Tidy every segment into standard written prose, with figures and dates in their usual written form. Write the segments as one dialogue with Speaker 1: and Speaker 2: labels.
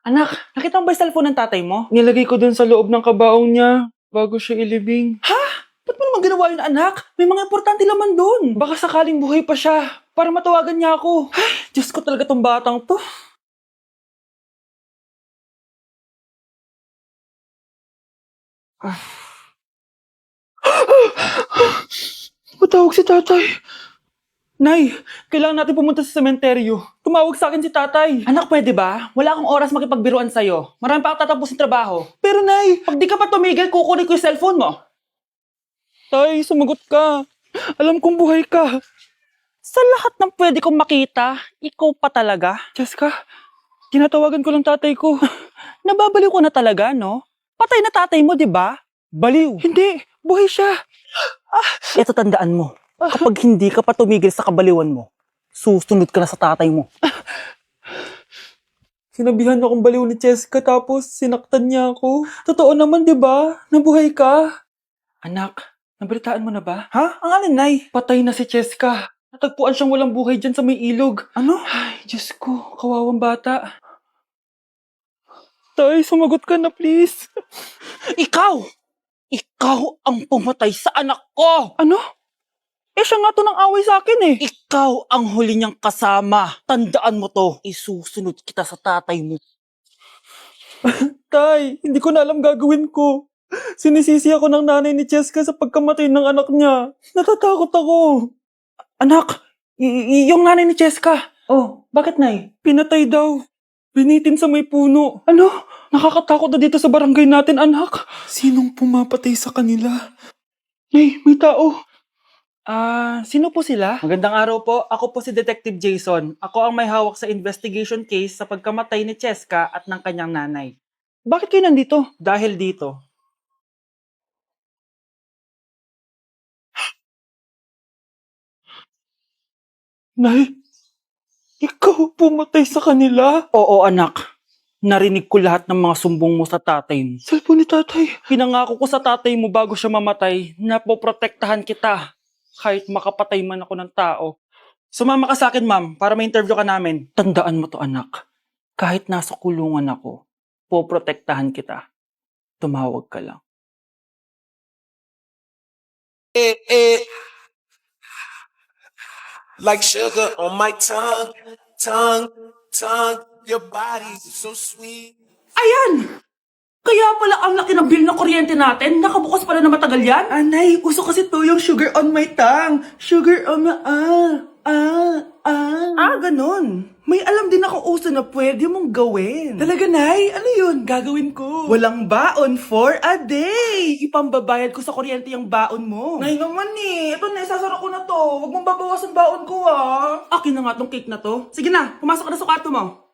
Speaker 1: Anak, nakita mo ba yung cellphone ng tatay mo?
Speaker 2: Nilagay ko dun sa loob ng kabaong niya bago siya ilibing.
Speaker 1: Ba't mo naman ginawa yun, anak? May mga importante laman dun.
Speaker 2: Baka sakaling buhay pa siya para matawagan niya ako.
Speaker 1: Ay, Diyos ko talaga tong batang to.
Speaker 2: Matawag si tatay.
Speaker 1: Nay, kailangan natin pumunta sa sementeryo. Tumawag sa akin si tatay. Anak, pwede ba? Wala akong oras makipagbiruan sa'yo. Marami pa ako tatapusin trabaho. Pero nay, pag di ka pa tumigil, kukunin ko yung cellphone mo.
Speaker 2: Tay, sumagot ka. Alam kong buhay ka.
Speaker 1: Sa lahat ng pwede kong makita, ikaw pa talaga.
Speaker 2: Jessica, tinatawagan ko lang tatay ko.
Speaker 1: Nababaliw ko na talaga, no? Patay na tatay mo, di ba? Baliw.
Speaker 2: Hindi, buhay siya.
Speaker 1: Ito tandaan mo. Kapag hindi ka pa tumigil sa kabaliwan mo, susunod ka na sa tatay mo.
Speaker 2: Sinabihan akong baliw ni Jessica tapos sinaktan niya ako. Totoo naman, di ba? Nabuhay ka.
Speaker 1: Anak, nabalitaan mo na ba?
Speaker 2: Ha? Ang alin, Nay? Patay na si Jessica. Natagpuan siyang walang buhay dyan sa may ilog.
Speaker 1: Ano?
Speaker 2: Ay, Diyos ko, kawawang bata. Tay, sumagot ka na please.
Speaker 1: Ikaw! Ikaw ang pumatay sa anak ko!
Speaker 2: Ano? Eh, siya nga to ng away sa akin eh.
Speaker 1: Ikaw ang huli niyang kasama. Tandaan mo to. Isusunod kita sa tatay mo.
Speaker 2: Tay, hindi ko na alam gagawin ko. Sinisisi ako ng nanay ni Jessica sa pagkamatay ng anak niya. Natatakot ako.
Speaker 1: Anak, yung nanay ni Jessica.
Speaker 2: Oh,
Speaker 1: Bakit, Nay?
Speaker 2: pinatay daw. Binitin sa may puno.
Speaker 1: Ano?
Speaker 2: Nakakatakot na dito sa barangay natin, anak. Sinong pumapatay sa kanila? Nay, may tao.
Speaker 1: Sino po sila? Magandang araw po. Ako po si Detective Jason. Ako ang may hawak sa investigation case sa pagkamatay ni Cheska at ng kanyang nanay. Bakit kayo nandito? Dahil dito.
Speaker 2: Nay, ikaw pumatay sa kanila?
Speaker 1: Oo, anak. Narinig ko lahat ng mga sumbong mo sa tatay mo.
Speaker 2: Cellphone ni tatay.
Speaker 1: Pinangako ko sa tatay mo bago siya mamatay na poprotektahan kita kahit makapatay man ako ng tao. Sumama ka sa akin, ma'am, para ma-interview ka namin. Tandaan mo to, anak. Kahit nasa kulungan ako, poprotektahan kita. Tumawag ka lang.
Speaker 3: Like sugar on my tongue, your body is so sweet.
Speaker 1: Ayan! Kaya pala ang laki ng bill ng kuryente natin. Nakabukas pala na matagal yan.
Speaker 2: Anay, uso kasi to yung sugar on my tongue. Sugar on my...
Speaker 1: Ganun. May alam din akong uso na pwede mong gawin.
Speaker 2: Talaga, Nay? Ano yun? Gagawin ko.
Speaker 1: Walang baon for a day. Ipambabayad ko sa kuryente yung baon mo.
Speaker 2: Nay naman eh. Ito na, isasara ko na to. Huwag mong babawasan baon ko ah.
Speaker 1: Akin na nga tong cake na to. Sige na, pumasok ka na sa kwarto mo.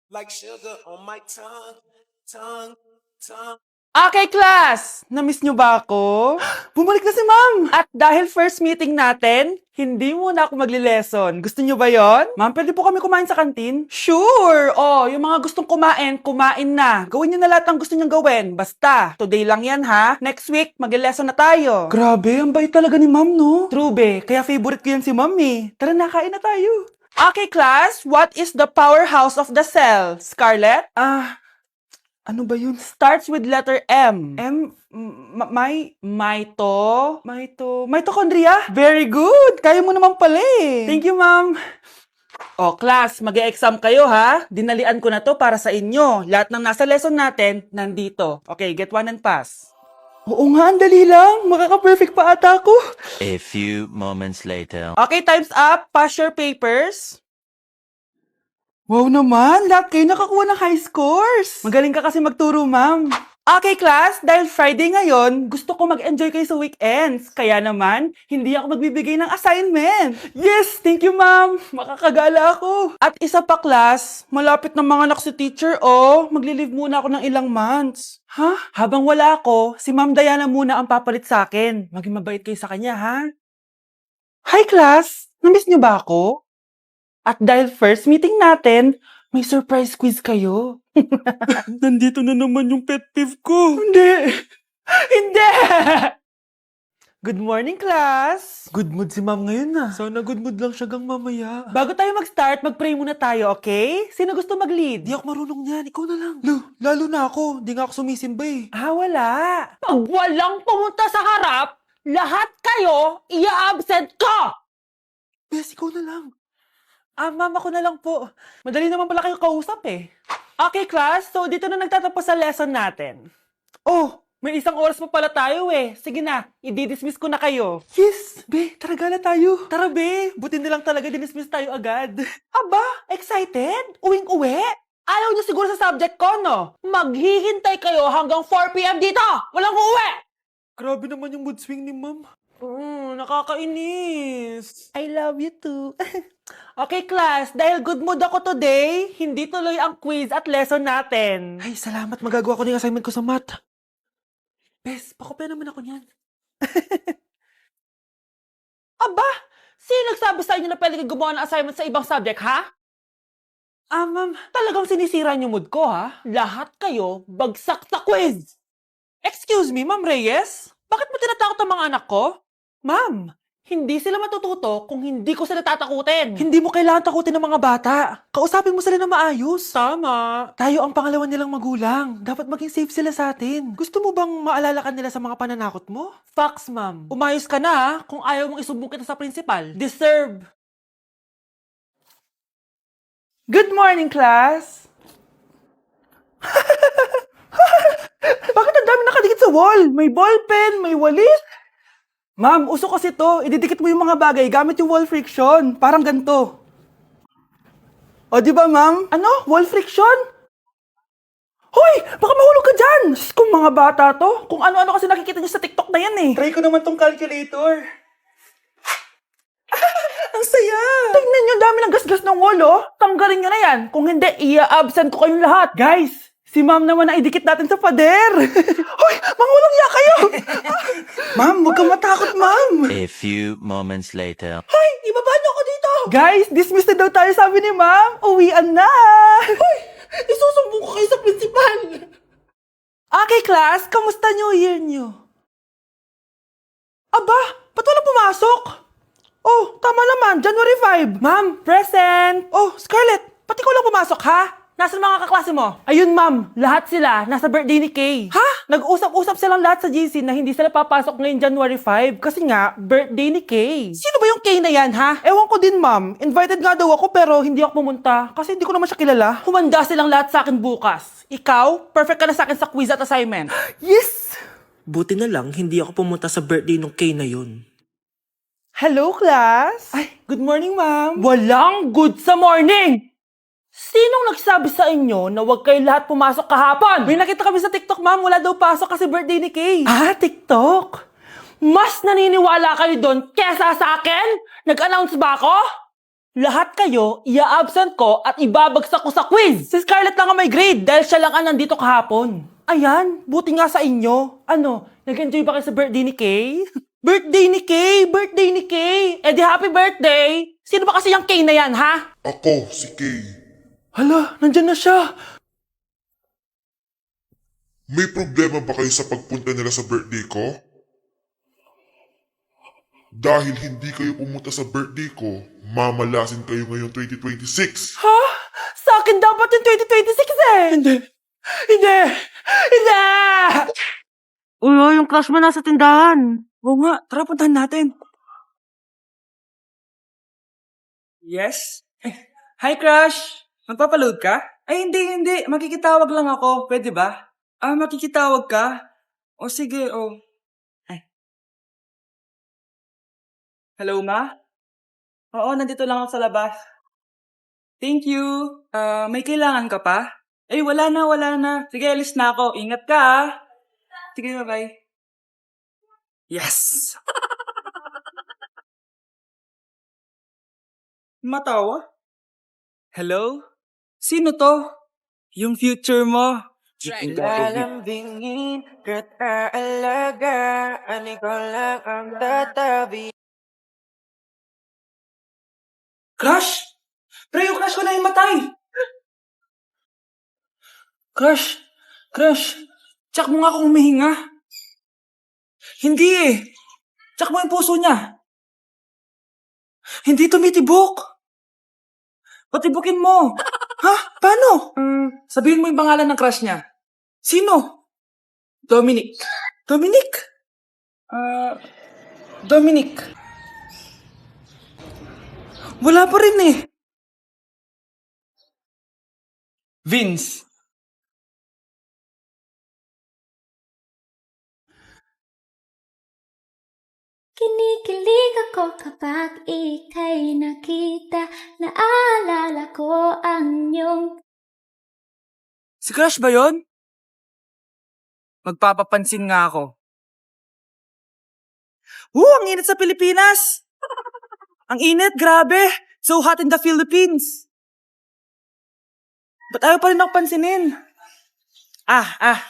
Speaker 3: Like sugar on my tongue.
Speaker 1: Okay, class! Namiss nyo ba ako?
Speaker 2: Bumalik na si ma'am.
Speaker 1: At dahil first meeting natin, hindi muna ako magli-lesson. Gusto nyo ba yon? Ma'am, pwede po kami kumain sa kantin? Sure! Oh, yung mga gustong kumain, kumain na. Gawin nyo na lahat ng gusto nyo gawin. Basta, today lang yan ha. Next week, magli-lesson na tayo.
Speaker 2: Grabe, ang bait talaga ni ma'am, no?
Speaker 1: True be, kaya favorite ko yan si ma'am eh. Tara na, kain na tayo. Okay, class, what is the powerhouse of the cell? Scarlett?
Speaker 2: Ano ba yun?
Speaker 1: Starts with letter M. Mitochondria? Very good! Kaya mo naman pala eh. Thank you, ma'am. O, class, mag-e-exam kayo ha. Dinalian ko na to para sa inyo. Lahat ng nasa lesson natin, nandito. Okay, get one and pass.
Speaker 2: Oo nga, ang dali lang. Makaka-perfect pa ata ako.
Speaker 4: A few moments later.
Speaker 1: Okay, time's up. Pass your papers.
Speaker 2: Wow naman, lahat kayo nakakuha ng high scores.
Speaker 1: Magaling ka kasi magturo, ma'am. Okay, class, dahil Friday ngayon, gusto ko mag-enjoy kayo sa weekends. Kaya naman, hindi ako magbibigay ng assignment.
Speaker 2: Yes, thank you ma'am. Makakagala ako.
Speaker 1: At isa pa, class, malapit na mga anak si teacher, oh. Magli-leave muna ako ng ilang months.
Speaker 2: Ha?
Speaker 1: Habang wala ako, si Ma'am Diana muna ang papalit sa akin. Maging mabait kayo sa kanya, ha? Hi, class! Namiss niyo ba ako? At dahil first meeting natin, may surprise quiz kayo.
Speaker 2: Nandito na naman yung pet peeve ko.
Speaker 1: Hindi! Hindi!
Speaker 5: Good morning, class!
Speaker 2: Good mood si ma'am ngayon na. Sana good mood lang siya gang mamaya.
Speaker 5: Bago tayo mag-start, mag-pray muna tayo, okay? Sino gusto mag-lead?
Speaker 2: Di ako marunong niyan, ikaw na lang. Lalo na ako, di nga ako sumisimba eh.
Speaker 5: Wala.
Speaker 6: Pag walang pumunta sa harap, lahat kayo i-absent ko!
Speaker 2: Bes, ikaw na lang.
Speaker 5: Mama ko na lang po. Madali naman pala kayo kausap eh. Okay, class. So, dito na nagtatapos sa lesson natin. Oh, may isang oras pa pala tayo eh. Sige na, i-dismiss ko na kayo.
Speaker 2: Yes, be, tara gala tayo.
Speaker 5: Tara be, buti na lang talaga dinismiss tayo agad. Aba, excited? Uwing-uwi?
Speaker 6: Ayaw niyo siguro sa subject ko, no? Maghihintay kayo hanggang 4 p.m. dito! Walang uuwi!
Speaker 2: Grabe naman yung mood swing ni ma'am.
Speaker 5: Nakakainis. I love you too. Okay, class. Dahil good mood ako today, hindi tuloy ang quiz at lesson natin.
Speaker 2: Ay, salamat, magagawa ko na yung assignment ko sa math. Bes, pakopya naman ako niyan.
Speaker 6: Aba! Sino nagsabi sa inyo na pwede kayo gumawa ng assignment sa ibang subject, ha?
Speaker 5: Ma'am, talagang sinisira niyo mood ko, ha?
Speaker 6: Lahat kayo bagsak sa quiz!
Speaker 5: Excuse me, Ma'am Reyes? Bakit mo tinatakot ang mga anak ko? Ma'am, hindi sila matututo kung hindi ko sila tatakutin. Hindi mo kailangan takutin ng mga bata. Kausapin mo sila na maayos. Tama. Tayo ang pangalawa nilang magulang. Dapat maging safe sila sa atin. Gusto mo bang maalala ka nila sa mga pananakot mo? Facts, ma'am. Umayos ka na, ha? Kung ayaw mong isumbong kita sa principal. Deserve. Good morning, class! Bakit ang dami nakadikit sa wall? May ballpen, may walis. Ma'am, uso kasi to. Ididikit mo yung mga bagay gamit yung wall friction. Parang ganito. O, di ba, ma'am? Ano? Wall friction? Hoy! Baka mahulog ka dyan! Sus, kung mga bata to. Kung ano-ano kasi nakikita nyo sa TikTok na yan eh. Try ko naman tong calculator. Ang saya! Tingnan nyo, dami ng gasgas ng wall, oh. Tanggalin nyo na yan. Kung hindi, i-absent ko kayong lahat. Guys, si ma'am naman na idikit natin sa pader. Hoy! Mangulong ya kayo! Ma'am, huwag kang matakot, ma'am.
Speaker 4: A few moments later.
Speaker 5: Hoy! Ibaba niyo ako dito! Guys, dismiss na daw tayo, sabi ni ma'am. Uwian na! Hoy! Isusumbong ko kayo sa principal! Okay, class. Kamusta New Year niyo? Aba! Ba't walang pumasok? Oh, tama naman. January 5. Ma'am, present! Oh, Scarlett! Pati ko lang pumasok, ha? Nasaan mga kaklase mo? Ayun, ma'am. Lahat sila. Nasa birthday ni Kay. Ha? Nag-usap-usap silang lahat sa GC na hindi sila papasok ngayong January 5 kasi nga, birthday ni Kay. Sino ba yung Kay na yan, ha? Ewan ko din, ma'am. Invited nga daw ako pero hindi ako pumunta kasi hindi ko naman siya kilala. Humanda silang lahat sa akin bukas. Ikaw, perfect ka na sa akin sa quiz at assignment. Yes!
Speaker 7: Buti na lang, hindi ako pumunta sa birthday nung Kay na yun.
Speaker 5: Hello, class! Ay, good morning, ma'am. Walang good sa morning! Sinong nagsabi sa inyo na huwag kayo lahat pumasok kahapon? May nakita kami sa TikTok, ma'am. Wala daw pasok kasi birthday ni Kay. TikTok? Mas naniniwala kayo doon kesa sa akin? Nag-announce ba ako? Lahat kayo, ia-absent ko at ibabagsak ko sa quiz. Si Scarlett lang ang may grade dahil siya lang ang nandito kahapon. Ayan, buti nga sa inyo. Ano, nag-enjoy ba kayo sa birthday ni Kay? Birthday ni Kay! Birthday ni Kay! Eh di happy birthday! Sino ba kasi yung Kay na yan, ha?
Speaker 8: Ako, si Kay.
Speaker 2: Hala, nandyan na siya.
Speaker 8: May problema ba kayo sa pagpunta nila sa birthday ko? Dahil hindi kayo pumunta sa birthday ko, mamalasin kayo ngayong 2026.
Speaker 5: Ha? Sa akin dapat yung 2026 eh! Hindi! Hindi! Hindi!
Speaker 6: Uy, yung crush mo nasa tindahan.
Speaker 2: Oo nga, tara puntahan natin.
Speaker 1: Yes? Hi, crush! Magpapaload ka? Ay, hindi. Makikitawag lang ako. Pwede ba? Makikitawag ka? O sige, o. Ay. Hello, ma? Oo, nandito lang ako sa labas. Thank you. May kailangan ka pa? Ay, wala na. Sige, alis na ako. Ingat ka, ha? Sige, bye-bye. Yes! Matawa? Hello? Sino to? Yung future mo.
Speaker 7: Lalambingin ka't aalagaan, ikaw lang ang tatabi.
Speaker 1: Crush? Pre, yung crush ko na matay. Crush? Tsak mo nga kung humihinga. Hindi eh. Tsak mo yung puso niya. Hindi tumitibok. Patibukin mo. Ha? Paano? Sabihin mo yung pangalan ng crush niya. Sino? Dominic. Dominic? Dominic. Wala pa rin eh. Vince.
Speaker 9: Kinikilig ako kapag ika'y nakita. Naalala ko ang iyong...
Speaker 1: Si crush ba yon? Magpapapansin nga ako. Ang init sa Pilipinas! Ang init, grabe! So hot in the Philippines! Ba't ayaw pa rin ako pansinin?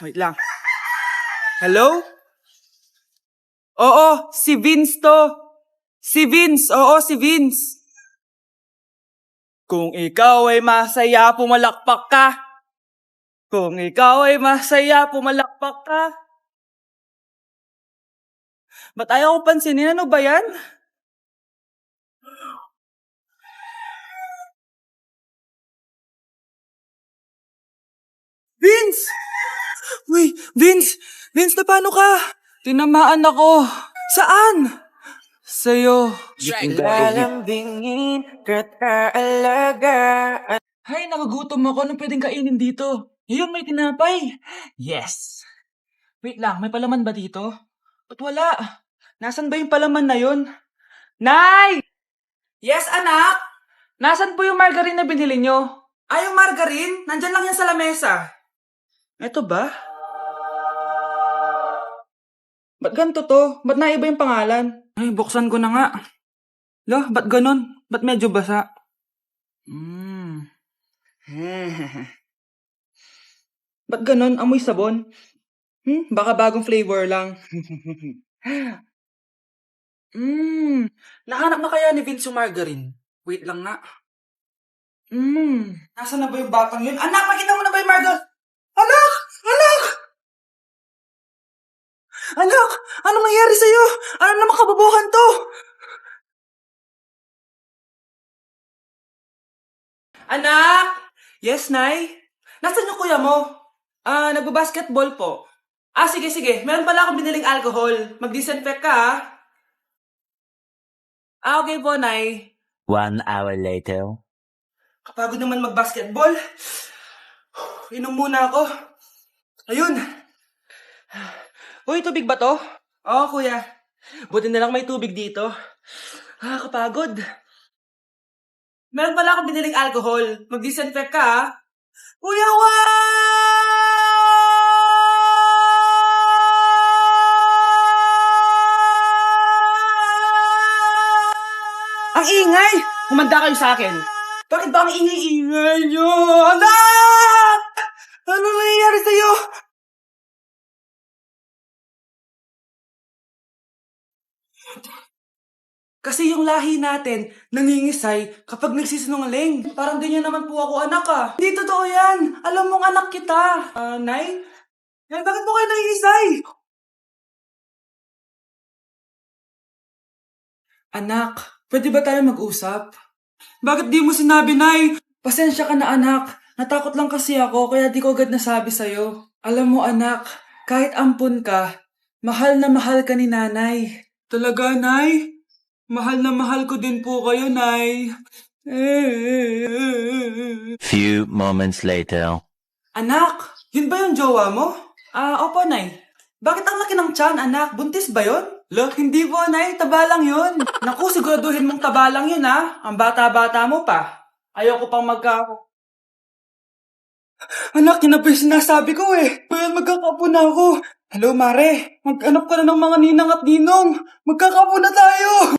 Speaker 1: Wait lang. Hello? Oo, si Vince to. Si Vince, oo, si Vince. Kung ikaw ay masaya, pumalakpak ka. Kung ikaw ay masaya, pumalakpak ka. Ba't ayaw ko pansinin? Ano ba yan? Vince! Uy, Vince! Vince, na paano ka? Tinamaan ako. Saan? Sa'yo.
Speaker 7: Lalambingin ka't aalagaan.
Speaker 1: Hay, nagugutom ako. Anong pwedeng kainin dito? Yun, may tinapay. Yes. Wait lang, may palaman ba dito? Ba't wala? Nasaan ba yung palaman na yun? Nay! Yes, anak? Nasaan po yung margarine na binili nyo? Yung margarine? Nandyan lang yan sa lamesa. Eto ba? Ba't ganito to? Ba't naiba yung pangalan? Ay, buksan ko na nga. Lo, ba't ganun? Ba't medyo basa? Ba't ganun? Amoy sabon? Baka bagong flavor lang. Nahanap na kaya ni Vince yung margarine? Wait lang nga. Nasaan na ba yung batang yun? Anak, makita mo na ba yung margarine? Anak! Anak! Anak! Anong nangyari sa'yo? Ano naman kababuhan to? Anak! Yes, Nay? Nasaan yung kuya mo? Nagbabasketball po. Sige. Meron pala akong biniling alcohol. Mag-disinfect ka, ha? Okay po, Nay.
Speaker 4: 1 hour later.
Speaker 1: Kapagod naman mag-basketball. Inom muna ako. Ayun. Uy, tubig ba to? Oo, kuya. Buti na lang may tubig dito. Kapagod. Meron pala akong biniling alcohol. Mag-disinfect ka, ha? Kuya, Ang ingay! Humanda kayo sa akin. Bakit ba ang ingay-ingay nyo? Anak! Ano nangyayari sa'yo? Kasi yung lahi natin, nangingisay kapag nagsisinungaling. Parang ganyan naman po ako, anak, ah. Hindi totoo yan. Alam mong anak kita. Nay? Nay, bakit mo kayo nangingisay? Anak, pwede ba tayo mag-usap? Bakit di mo sinabi, Nay? Pasensya ka na, anak. Natakot lang kasi ako, kaya di ko agad nasabi sa'yo. Alam mo, anak, kahit ampun ka, mahal na mahal ka ni nanay. Talaga, Nay? Mahal na mahal ko din po kayo, Nay.
Speaker 4: Few moments later.
Speaker 1: Anak, yun ba yung jowa mo? Opo, Nay. Bakit ang laki ng tiyan, anak? Buntis ba yun? Look, hindi po, Nay. Taba lang yun. Naku, siguraduhin mong taba lang yun, ha? Ang bata-bata mo pa. Ayoko pang Anak, yun na ba yung sinasabi ko, eh? Bayan, magkakapo na ako. Hello, Mare. Mag-anak ka na ng mga ninang at ninong. Magkakapo na tayo.